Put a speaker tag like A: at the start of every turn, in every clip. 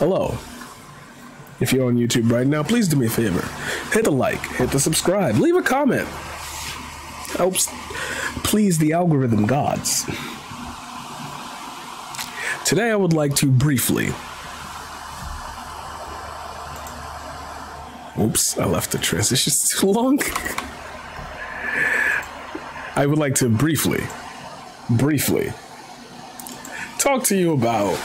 A: hello. If you're on YouTube right now, please do me a favor. Hit the like, hit the subscribe, leave a comment. Helps please the algorithm gods. Today I would like to briefly... Oops, I left the transition too long. I would like to briefly talk to you about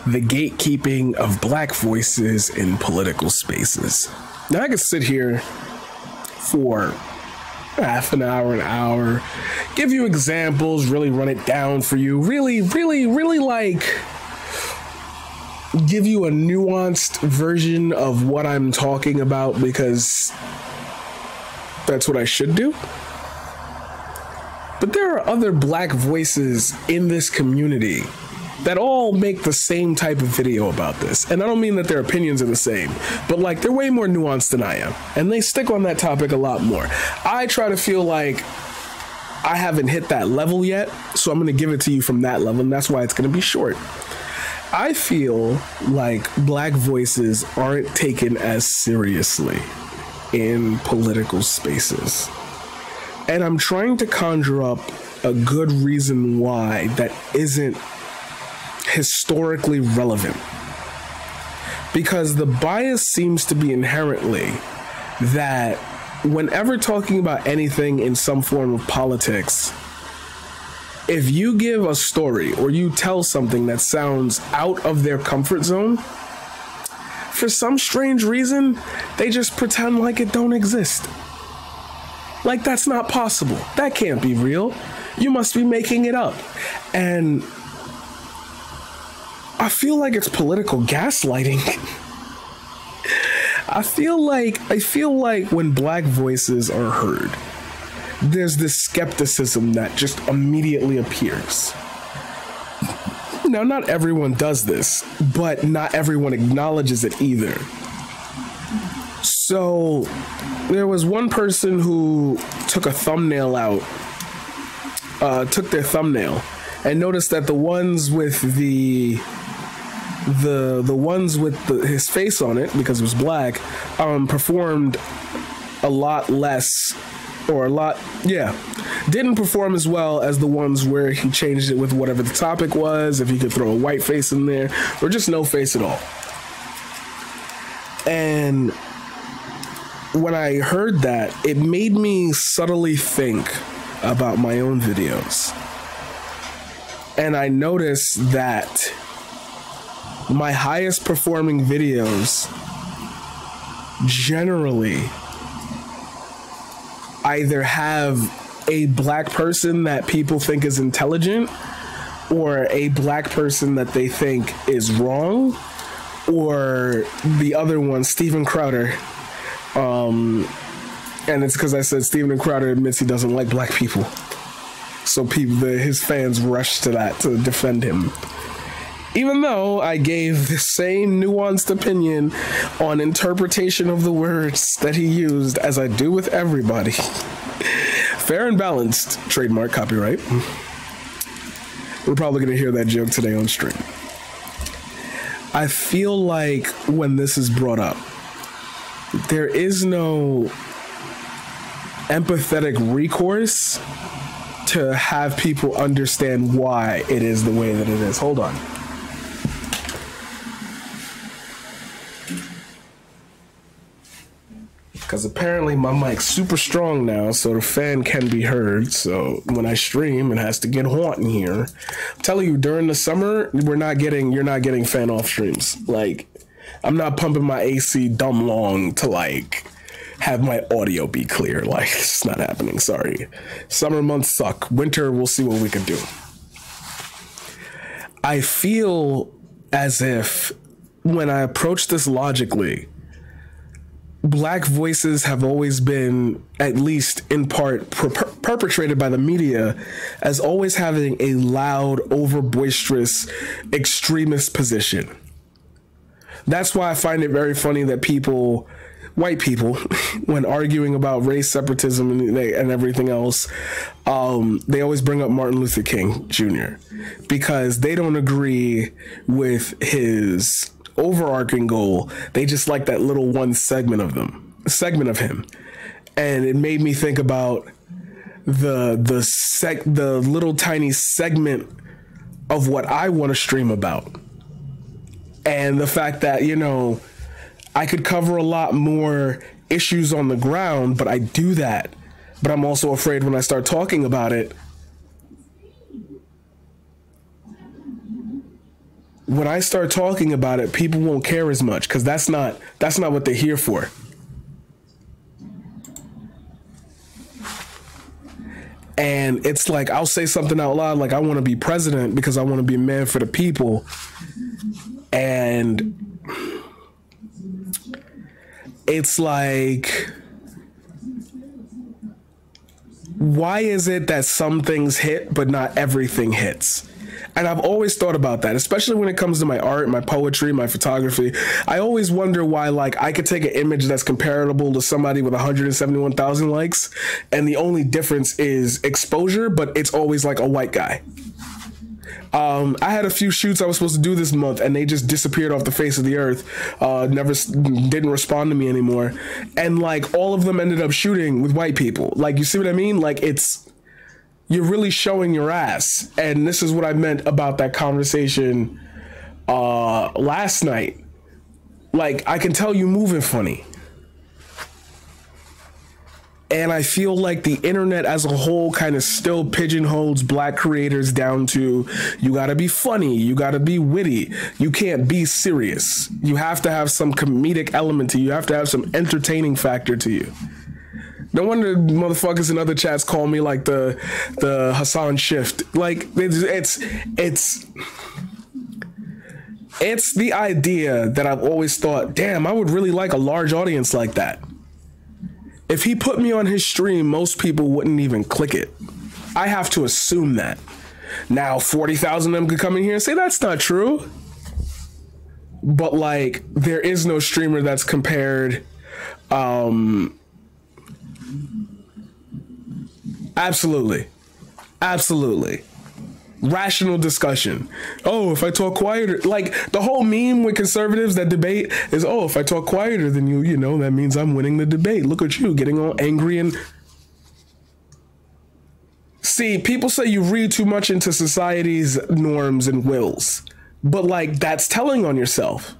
A: the gatekeeping of black voices in political spaces. Now I could sit here for half an hour, give you examples, really run it down for you, really like give you a nuanced version of what I'm talking about, because that's what I should do. But there are other black voices in this community that all make the same type of video about this. And I don't mean that their opinions are the same, but like they're way more nuanced than I am. And they stick on that topic a lot more. I try to feel like I haven't hit that level yet, so I'm gonna give it to you from that level, and that's why it's gonna be short. I feel like black voices aren't taken as seriously in political spaces. And I'm trying to conjure up a good reason why that isn't historically relevant, because the bias seems to be inherently that whenever talking about anything in some form of politics, if you give a story or you tell something that sounds out of their comfort zone, for some strange reason they just pretend like it don't exist. Like that's not possible, that can't be real, you must be making it up. And I feel like it's political gaslighting. I feel like when black voices are heard, there's this skepticism that just immediately appears. Now, not everyone does this, but not everyone acknowledges it either. So there was one person who took a thumbnail out, took their thumbnail and noticed that the ones with the ones with his face on it, because it was black, performed a lot less, or didn't perform as well as the ones where he changed it with whatever the topic was, if he could throw a white face in there, or just no face at all. And when I heard that, it made me subtly think about my own videos. And I noticed that my highest performing videos generally either have a black person that people think is intelligent, or a black person that they think is wrong, or the other one, Steven Crowder. And it's because I said Steven Crowder admits he doesn't like black people. So his fans rush to that to defend him. Even though I gave the same nuanced opinion on interpretation of the words that he used as I do with everybody. Fair and balanced, trademark, copyright. We're probably going to hear that joke today on stream. I feel like when this is brought up, there is no empathetic recourse to have people understand why it is the way that it is. Hold on. Because apparently my mic's super strong now, so the fan can be heard. So when I stream, it has to get hot in here. I'm telling you, during the summer, you're not getting fan off streams. Like, I'm not pumping my AC dumb long to like have my audio be clear. Like, it's not happening. Sorry. Summer months suck. Winter, we'll see what we can do. I feel as if when I approach this logically, black voices have always been, at least in part, perpetrated by the media as always having a loud, over boisterous, extremist position. That's why I find it very funny that people white people, when arguing about race separatism and everything else, they always bring up Martin Luther King Jr. because they don't agree with his overarching goal. They just like that little one segment of him. And it made me think about the little tiny segment of what I want to stream about. And the fact that, you know, I could cover a lot more issues on the ground, but I do that. But I'm also afraid when I start talking about it, people won't care as much, because that's not what they're here for. And it's like, I'll say something out loud like, I want to be president because I want to be a man for the people. And it's like, why is it that some things hit, but not everything hits? And I've always thought about that, especially when it comes to my art, my poetry, my photography. I always wonder why, like, I could take an image that's comparable to somebody with 171,000 likes, and the only difference is exposure, but it's always like a white guy. I had a few shoots I was supposed to do this month, and they just disappeared off the face of the earth. Didn't respond to me anymore. And like, all of them ended up shooting with white people. Like, you see what I mean? Like, you're really showing your ass. And this is what I meant about that conversation last night. Like, I can tell you moving funny. And I feel like the internet as a whole kind of still pigeonholes black creators down to, you gotta be funny, you gotta be witty, you can't be serious. You have to have some comedic element to you, you have to have some entertaining factor to you. No wonder motherfuckers in other chats call me like the Hassan Shift. Like, it's the idea that I've always thought, damn, I would really like a large audience like that. If he put me on his stream, most people wouldn't even click it. I have to assume that. Now, 40,000 of them could come in here and say, that's not true. But like, there is no streamer that's compared. Absolutely. Rational discussion. Oh, if I talk quieter, like the whole meme with conservatives that debate is, oh, if I talk quieter than you know, that means I'm winning the debate. Look at you getting all angry. And see, people say you read too much into society's norms and wills, but like, that's telling on yourself.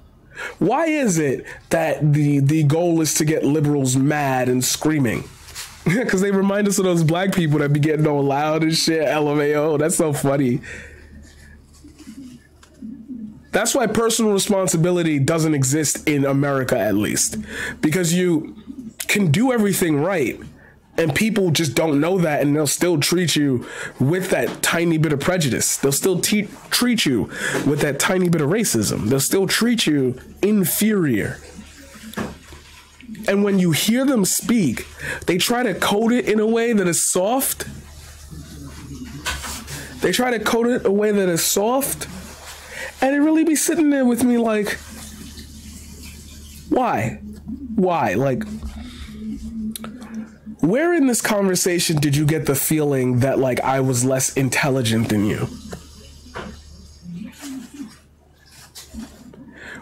A: Why is it that the goal is to get liberals mad and screaming? Because they remind us of those black people that be getting all loud and shit. LMAO, that's so funny. That's why personal responsibility doesn't exist in America, at least. Because you can do everything right, and people just don't know that, and they'll still treat you with that tiny bit of prejudice. They'll still treat you with that tiny bit of racism. They'll still treat you inferior. And when you hear them speak, they try to code it in a way that is soft. They try to code it a way that is soft. And it really be sitting there with me like, why? Why? Like, where in this conversation did you get the feeling that like I was less intelligent than you?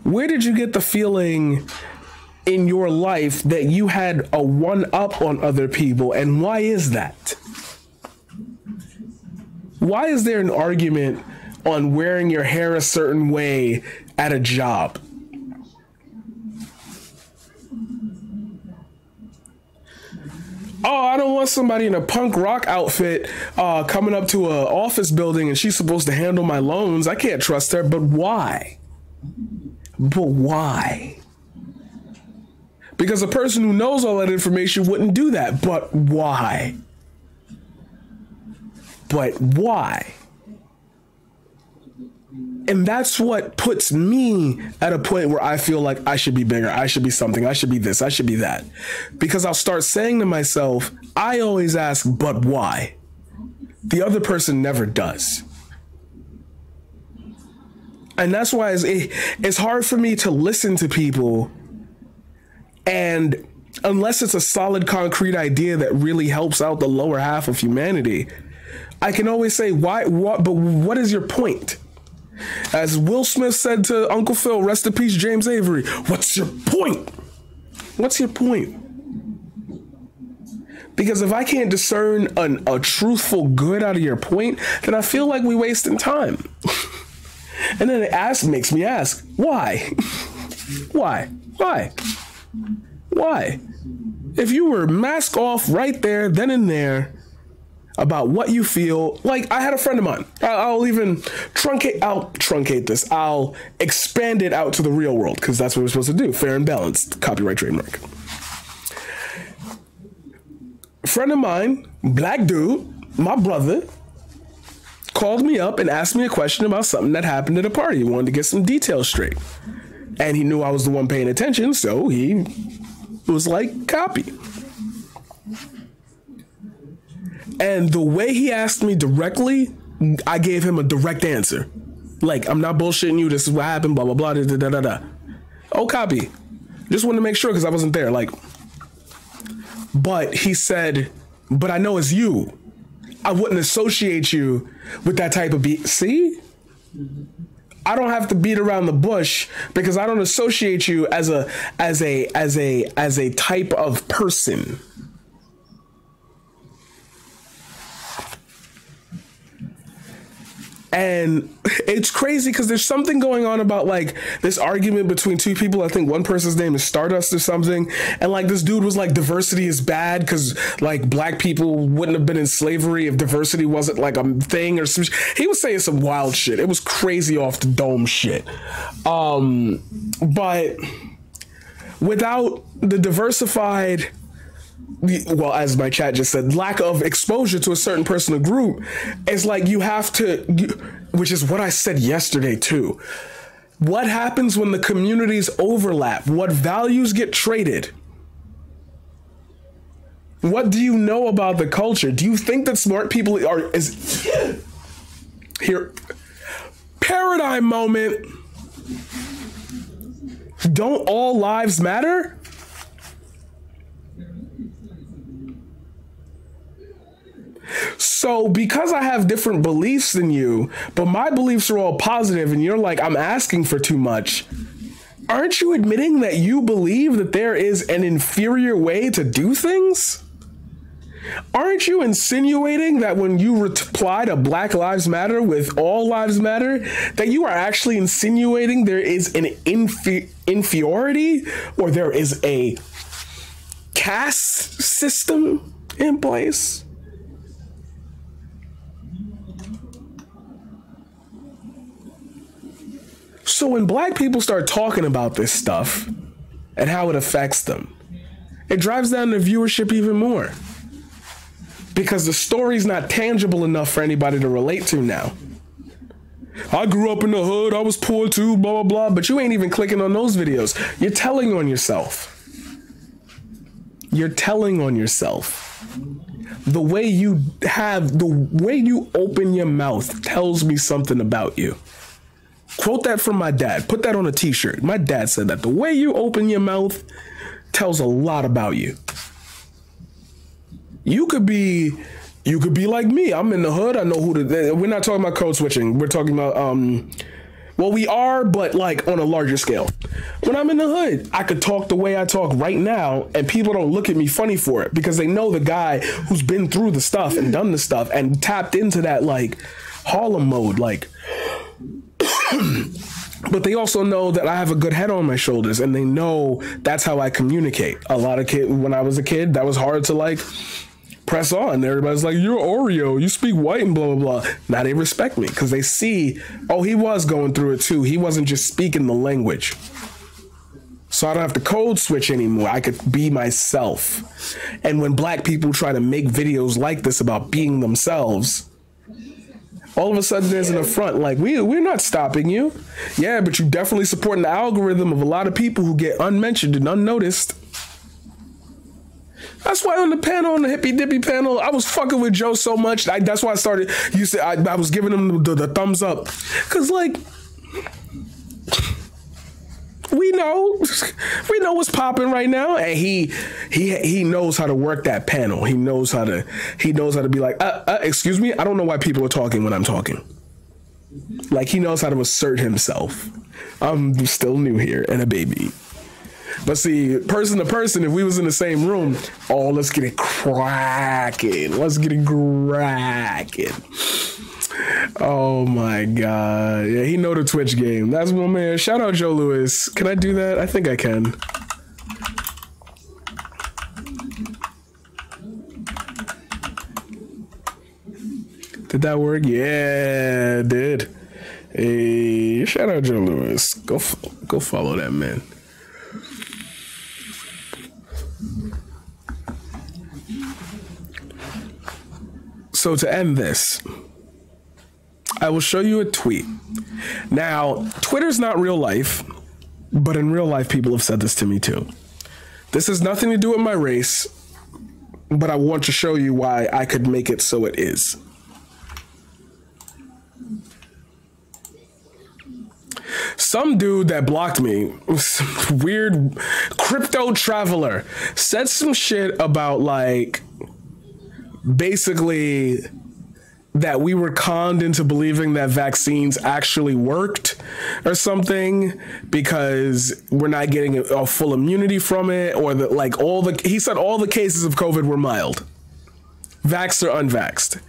A: Where did you get the feeling in your life that you had a one-up on other people, and why is that? Why is there an argument on wearing your hair a certain way at a job? Oh, I don't want somebody in a punk rock outfit coming up to an office building and she's supposed to handle my loans. I can't trust her, but why? But why? Because a person who knows all that information wouldn't do that. But why? But why? And that's what puts me at a point where I feel like I should be bigger. I should be something. I should be this. I should be that. Because I'll start saying to myself, I always ask, but why? The other person never does. And that's why it's hard for me to listen to people and And unless it's a solid, concrete idea that really helps out the lower half of humanity, I can always say, why, what, but what is your point? As Will Smith said to Uncle Phil, rest in peace, James Avery, what's your point? What's your point? Because if I can't discern a truthful good out of your point, then I feel like we're wasting time. And then it makes me ask, why? Why? Why? Why? If you were mask off right there, then and there, about what you feel, like I had a friend of mine, I'll even truncate this. I'll expand it out to the real world, because that's what we're supposed to do. Fair and balanced, copyright, trademark. Friend of mine, black dude, my brother, called me up and asked me a question about something that happened at a party. He wanted to get some details straight. And he knew I was the one paying attention, so he was like, copy. And the way he asked me directly, I gave him a direct answer. Like, I'm not bullshitting you, this is what happened, blah, blah, blah, da, da, da, da. Oh, copy. Just wanted to make sure because I wasn't there. Like, but he said, but I know it's you. I wouldn't associate you with that type of beat. See? I don't have to beat around the bush because I don't associate you as a type of person. And it's crazy because there's something going on about like this argument between two people. I think one person's name is Stardust or something. And like this dude was like, diversity is bad because like black people wouldn't have been in slavery if diversity wasn't like a thing or some. He was saying some wild shit. It was crazy off the dome shit. But without the diversified, well, as my chat just said, lack of exposure to a certain person or group, it's like you have to, which is what I said yesterday too. What happens when the communities overlap? What values get traded? What do you know about the culture? Do you think that smart people here? Paradigm moment. Don't all lives matter? So because I have different beliefs than you, but my beliefs are all positive and you're like, I'm asking for too much, aren't you admitting that you believe that there is an inferior way to do things? Aren't you insinuating that when you reply to Black Lives Matter with All Lives Matter, that you are actually insinuating there is an inferiority or there is a caste system in place? So when black people start talking about this stuff and how it affects them, it drives down the viewership even more because the story's not tangible enough for anybody to relate to now. I grew up in the hood, I was poor too, blah, blah, blah, but you ain't even clicking on those videos. You're telling on yourself. You're telling on yourself. The way you open your mouth tells me something about you. Quote that from my dad. Put that on a t-shirt. My dad said that. The way you open your mouth tells a lot about you. You could be like me. I'm in the hood. I know who we're not talking about code switching. We're talking about, well, we are, but like on a larger scale. When I'm in the hood, I could talk the way I talk right now and people don't look at me funny for it because they know the guy who's been through the stuff and done the stuff and tapped into that like Harlem mode, like, but they also know that I have a good head on my shoulders and they know that's how I communicate. A lot of kids, when I was a kid, that was hard to like press on. Everybody's like, you're Oreo, you speak white and blah, blah, blah. Now they respect me because they see, oh, he was going through it too. He wasn't just speaking the language. So I don't have to code switch anymore. I could be myself. And when black people try to make videos like this about being themselves, all of a sudden there's an affront like, we're not stopping you. Yeah, but you definitely supporting the algorithm of a lot of people who get unmentioned and unnoticed. That's why on the panel, on the hippy dippy panel, I was fucking with Joe so much. That's why I started, I was giving him the thumbs up. Cause like, We know what's popping right now, and he knows how to work that panel. He knows how to be like, excuse me, I don't know why people are talking when I'm talking. Like, he knows how to assert himself. I'm still new here and a baby. But see, person to person, if we was in the same room, let's get it cracking. Let's get it cracking. Oh my God. Yeah, he know the Twitch game. That's my man. Shout out Joe Lewis. Can I do that? I think I can. Did that work? Yeah, it did. Hey, shout out Joe Lewis. Go follow that man. So to end this, I will show you a tweet. Now, Twitter's not real life, but in real life, people have said this to me too. This has nothing to do with my race, but I want to show you why I could make it so it is. Some dude that blocked me, some weird crypto traveler, said some shit about, like, basically that we were conned into believing that vaccines actually worked or something because we're not getting a full immunity from it, or that, like, he said all the cases of COVID were mild, vaxxed or unvaxxed.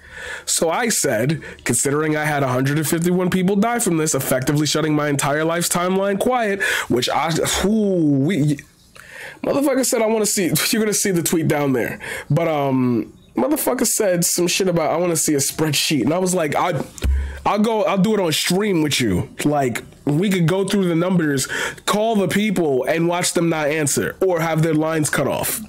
A: So I said, considering I had 151 people die from this, effectively shutting my entire life's timeline quiet, which motherfucker said, I want to see, you're going to see the tweet down there. But, motherfucker said some shit about, I want to see a spreadsheet. And I was like, I'll do it on stream with you. Like, we could go through the numbers, call the people and watch them not answer or have their lines cut off.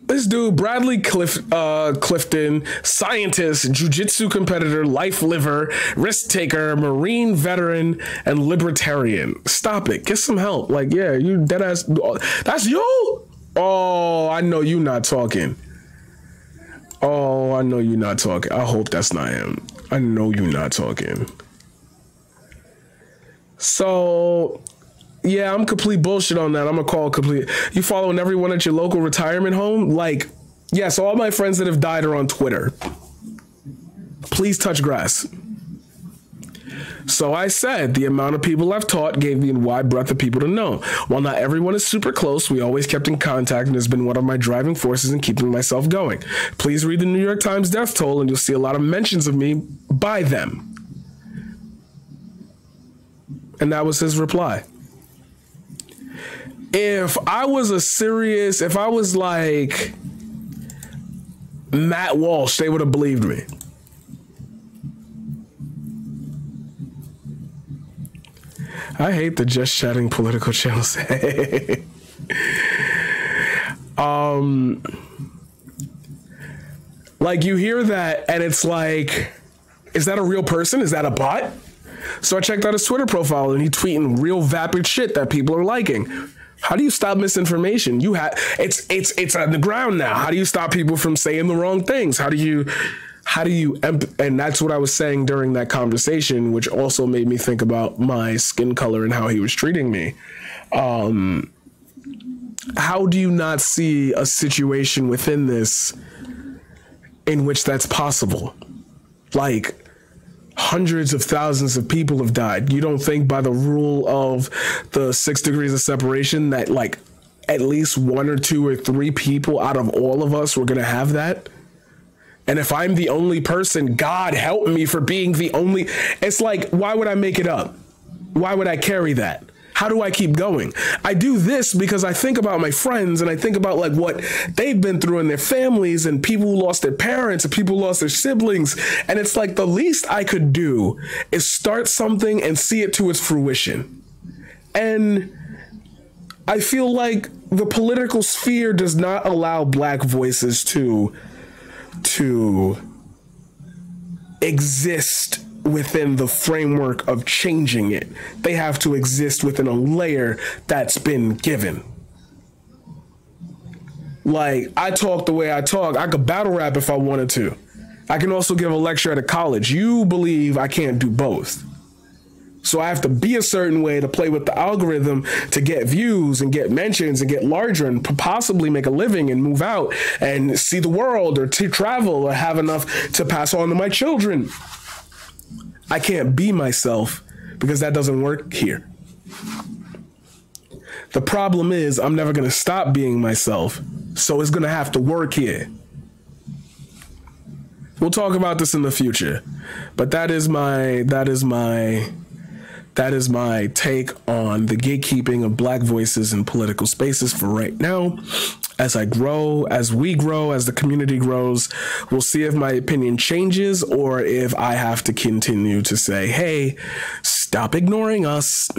A: This dude, Bradley Clifton, scientist, jiu-jitsu competitor, life liver, risk taker, Marine veteran, and libertarian. Stop it. Get some help. Like, yeah, you dead ass. That's you? Oh, I know you not talking. Oh, I know you not talking. I hope that's not him. I know you not talking. So, yeah, I'm complete bullshit on that. I'm gonna call complete. You following everyone at your local retirement home? Like, yes, all my friends that have died are on Twitter. Please touch grass. So I said the amount of people I've taught gave me a wide breadth of people to know. While not everyone is super close, we always kept in contact and has been one of my driving forces in keeping myself going. Please read the New York Times death toll and you'll see a lot of mentions of me by them. And that was his reply. If I was like Matt Walsh, they would have believed me. I hate the just chatting political channels. Like, you hear that and it's like, is that a real person? Is that a bot? So I checked out his Twitter profile and he's tweeting real vapid shit that people are liking. How do you stop misinformation? It's on the ground now. How do you stop people from saying the wrong things? How do you, and that's what I was saying during that conversation, which also made me think about my skin color and how he was treating me. How do you not see a situation within this in which that's possible? Like, hundreds of thousands of people have died. You don't think by the rule of the 6 degrees of separation that, like, at least 1 or 2 or 3 people out of all of us were going to have that? And if I'm the only person, God help me for being the only. It's like, why would I make it up? Why would I carry that? How do I keep going? I do this because I think about my friends and I think about, like, what they've been through in their families and people who lost their parents and people who lost their siblings. And it's like, the least I could do is start something and see it to its fruition. And I feel like the political sphere does not allow Black voices to exist within the framework of changing it. They have to exist within a layer that's been given. Like, I talk the way I talk. I could battle rap if I wanted to. I can also give a lecture at a college. You believe I can't do both. So I have to be a certain way to play with the algorithm to get views and get mentions and get larger and possibly make a living and move out and see the world or to travel or have enough to pass on to my children. I can't be myself because that doesn't work here. The problem is I'm never going to stop being myself, so it's going to have to work here. We'll talk about this in the future, but that is my take on the gatekeeping of Black voices in political spaces for right now. As I grow, as we grow, as the community grows, we'll see if my opinion changes or if I have to continue to say, hey, stop ignoring us.